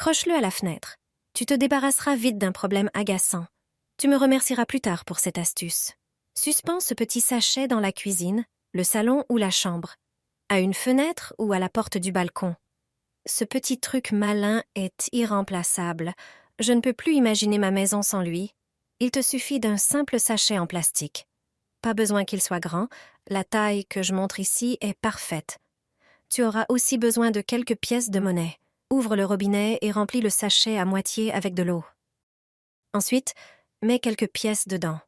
Accroche-le à la fenêtre. Tu te débarrasseras vite d'un problème agaçant. Tu me remercieras plus tard pour cette astuce. Suspends ce petit sachet dans la cuisine, le salon ou la chambre, à une fenêtre ou à la porte du balcon. Ce petit truc malin est irremplaçable. Je ne peux plus imaginer ma maison sans lui. Il te suffit d'un simple sachet en plastique. Pas besoin qu'il soit grand, la taille que je montre ici est parfaite. Tu auras aussi besoin de quelques pièces de monnaie. Ouvre le robinet et remplis le sachet à moitié avec de l'eau. Ensuite, mets quelques pièces dedans.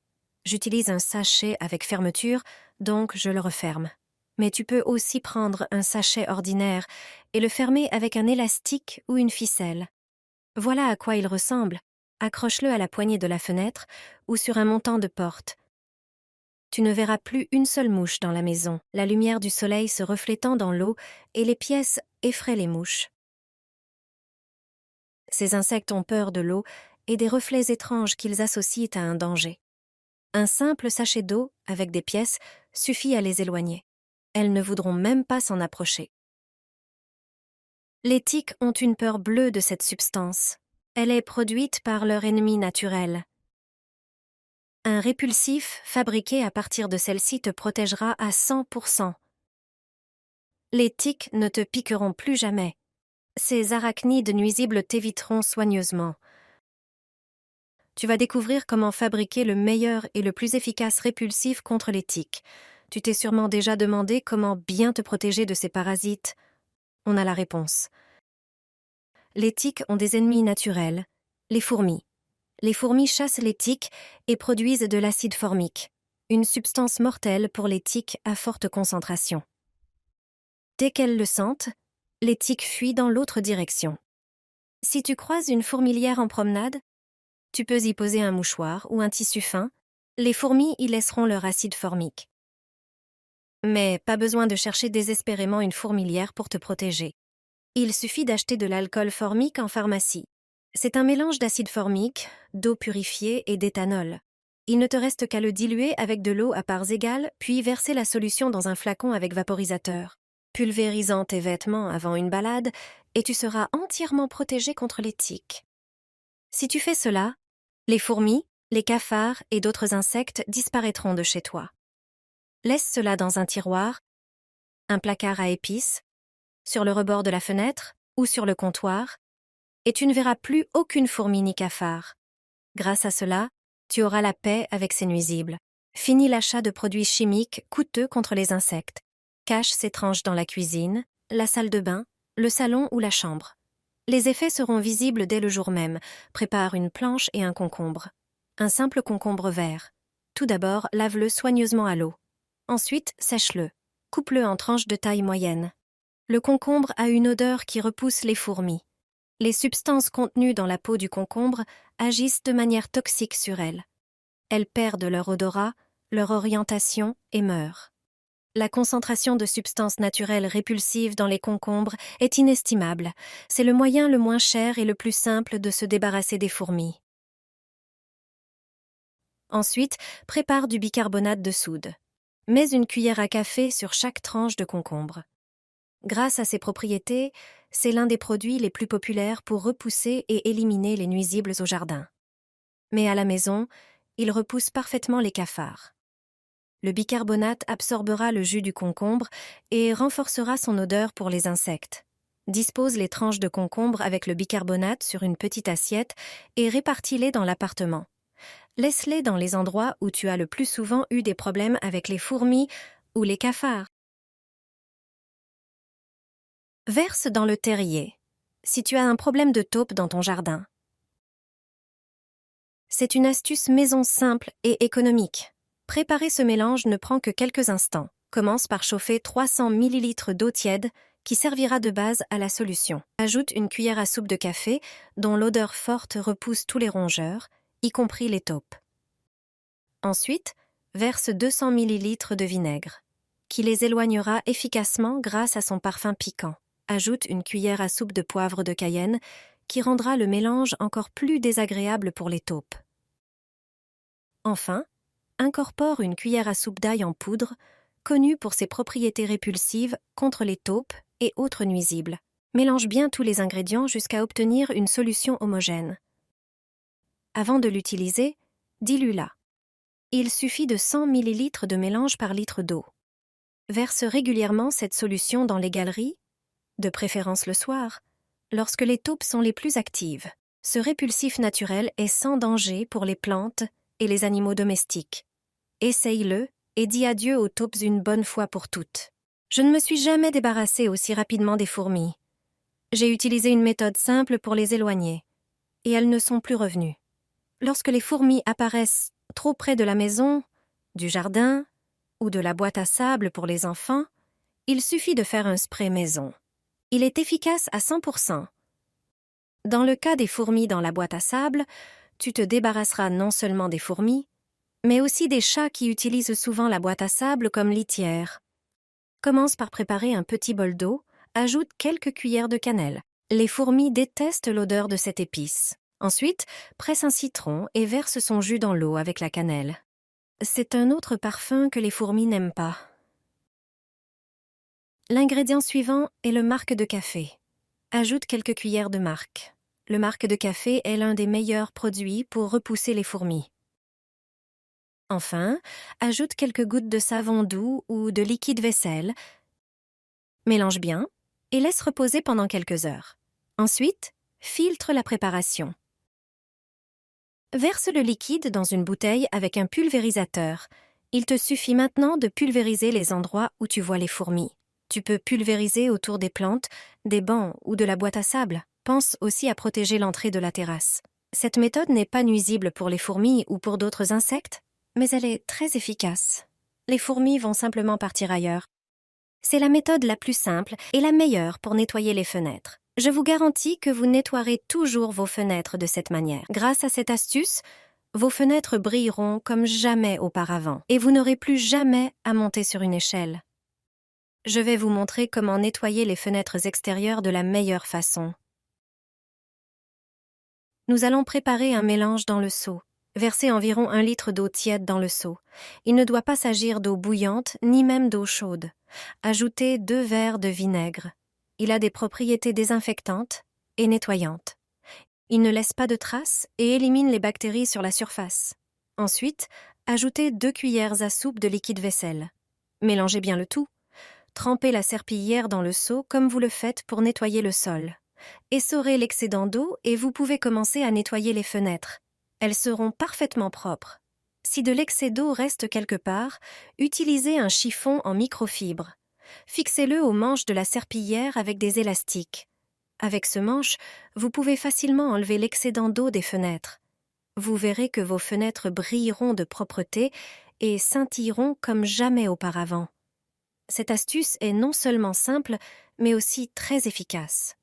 J'utilise un sachet avec fermeture, donc je le referme. Mais tu peux aussi prendre un sachet ordinaire et le fermer avec un élastique ou une ficelle. Voilà à quoi il ressemble. Accroche-le à la poignée de la fenêtre ou sur un montant de porte. Tu ne verras plus une seule mouche dans la maison, la lumière du soleil se reflétant dans l'eau et les pièces effraient les mouches. Ces insectes ont peur de l'eau et des reflets étranges qu'ils associent à un danger. Un simple sachet d'eau, avec des pièces, suffit à les éloigner. Elles ne voudront même pas s'en approcher. Les tiques ont une peur bleue de cette substance. Elle est produite par leur ennemi naturel. Un répulsif fabriqué à partir de celle-ci te protégera à 100%. Les tiques ne te piqueront plus jamais. Ces arachnides nuisibles t'éviteront soigneusement. Tu vas découvrir comment fabriquer le meilleur et le plus efficace répulsif contre les tiques. Tu t'es sûrement déjà demandé comment bien te protéger de ces parasites. On a la réponse. Les tiques ont des ennemis naturels, les fourmis. Les fourmis chassent les tiques et produisent de l'acide formique, une substance mortelle pour les tiques à forte concentration. Dès qu'elles le sentent, les tiques fuient dans l'autre direction. Si tu croises une fourmilière en promenade, tu peux y poser un mouchoir ou un tissu fin. Les fourmis y laisseront leur acide formique. Mais pas besoin de chercher désespérément une fourmilière pour te protéger. Il suffit d'acheter de l'alcool formique en pharmacie. C'est un mélange d'acide formique, d'eau purifiée et d'éthanol. Il ne te reste qu'à le diluer avec de l'eau à parts égales, puis verser la solution dans un flacon avec vaporisateur. Pulvérisant tes vêtements avant une balade, et tu seras entièrement protégé contre les tiques. Si tu fais cela, les fourmis, les cafards et d'autres insectes disparaîtront de chez toi. Laisse cela dans un tiroir, un placard à épices, sur le rebord de la fenêtre ou sur le comptoir, et tu ne verras plus aucune fourmi ni cafard. Grâce à cela, tu auras la paix avec ces nuisibles. Finis l'achat de produits chimiques coûteux contre les insectes. Cache ces tranches dans la cuisine, la salle de bain, le salon ou la chambre. Les effets seront visibles dès le jour même. Prépare une planche et un concombre. Un simple concombre vert. Tout d'abord, lave-le soigneusement à l'eau. Ensuite, sèche-le. Coupe-le en tranches de taille moyenne. Le concombre a une odeur qui repousse les fourmis. Les substances contenues dans la peau du concombre agissent de manière toxique sur elles. Elles perdent leur odorat, leur orientation et meurent. La concentration de substances naturelles répulsives dans les concombres est inestimable. C'est le moyen le moins cher et le plus simple de se débarrasser des fourmis. Ensuite, prépare du bicarbonate de soude. Mets une cuillère à café sur chaque tranche de concombre. Grâce à ses propriétés, c'est l'un des produits les plus populaires pour repousser et éliminer les nuisibles au jardin. Mais à la maison, il repousse parfaitement les cafards. Le bicarbonate absorbera le jus du concombre et renforcera son odeur pour les insectes. Dispose les tranches de concombre avec le bicarbonate sur une petite assiette et répartis-les dans l'appartement. Laisse-les dans les endroits où tu as le plus souvent eu des problèmes avec les fourmis ou les cafards. Verse dans le terrier, si tu as un problème de taupe dans ton jardin. C'est une astuce maison simple et économique. Préparer ce mélange ne prend que quelques instants. Commence par chauffer 300 ml d'eau tiède qui servira de base à la solution. Ajoute une cuillère à soupe de café dont l'odeur forte repousse tous les rongeurs, y compris les taupes. Ensuite, verse 200 ml de vinaigre, qui les éloignera efficacement grâce à son parfum piquant. Ajoute une cuillère à soupe de poivre de Cayenne qui rendra le mélange encore plus désagréable pour les taupes. Enfin, incorpore une cuillère à soupe d'ail en poudre, connue pour ses propriétés répulsives contre les taupes et autres nuisibles. Mélange bien tous les ingrédients jusqu'à obtenir une solution homogène. Avant de l'utiliser, dilue-la. Il suffit de 100 ml de mélange par litre d'eau. Verse régulièrement cette solution dans les galeries, de préférence le soir, lorsque les taupes sont les plus actives. Ce répulsif naturel est sans danger pour les plantes et les animaux domestiques. Essaye-le et dis adieu aux taupes une bonne fois pour toutes. Je ne me suis jamais débarrassée aussi rapidement des fourmis. J'ai utilisé une méthode simple pour les éloigner, et elles ne sont plus revenues. Lorsque les fourmis apparaissent trop près de la maison, du jardin ou de la boîte à sable pour les enfants, il suffit de faire un spray maison. Il est efficace à 100%. Dans le cas des fourmis dans la boîte à sable, tu te débarrasseras non seulement des fourmis, mais aussi des chats qui utilisent souvent la boîte à sable comme litière. Commence par préparer un petit bol d'eau, ajoute quelques cuillères de cannelle. Les fourmis détestent l'odeur de cette épice. Ensuite, presse un citron et verse son jus dans l'eau avec la cannelle. C'est un autre parfum que les fourmis n'aiment pas. L'ingrédient suivant est le marc de café. Ajoute quelques cuillères de marc. Le marc de café est l'un des meilleurs produits pour repousser les fourmis. Enfin, ajoute quelques gouttes de savon doux ou de liquide vaisselle. Mélange bien et laisse reposer pendant quelques heures. Ensuite, filtre la préparation. Verse le liquide dans une bouteille avec un pulvérisateur. Il te suffit maintenant de pulvériser les endroits où tu vois les fourmis. Tu peux pulvériser autour des plantes, des bancs ou de la boîte à sable. Pense aussi à protéger l'entrée de la terrasse. Cette méthode n'est pas nuisible pour les fourmis ou pour d'autres insectes, mais elle est très efficace. Les fourmis vont simplement partir ailleurs. C'est la méthode la plus simple et la meilleure pour nettoyer les fenêtres. Je vous garantis que vous nettoierez toujours vos fenêtres de cette manière. Grâce à cette astuce, vos fenêtres brilleront comme jamais auparavant et vous n'aurez plus jamais à monter sur une échelle. Je vais vous montrer comment nettoyer les fenêtres extérieures de la meilleure façon. Nous allons préparer un mélange dans le seau. Versez environ 1 litre d'eau tiède dans le seau. Il ne doit pas s'agir d'eau bouillante ni même d'eau chaude. Ajoutez 2 verres de vinaigre. Il a des propriétés désinfectantes et nettoyantes. Il ne laisse pas de traces et élimine les bactéries sur la surface. Ensuite, ajoutez 2 cuillères à soupe de liquide vaisselle. Mélangez bien le tout. Trempez la serpillière dans le seau comme vous le faites pour nettoyer le sol. Essorez l'excédent d'eau et vous pouvez commencer à nettoyer les fenêtres. Elles seront parfaitement propres. Si de l'excès d'eau reste quelque part, utilisez un chiffon en microfibre. Fixez-le au manche de la serpillière avec des élastiques. Avec ce manche, vous pouvez facilement enlever l'excédent d'eau des fenêtres. Vous verrez que vos fenêtres brilleront de propreté et scintilleront comme jamais auparavant. Cette astuce est non seulement simple, mais aussi très efficace.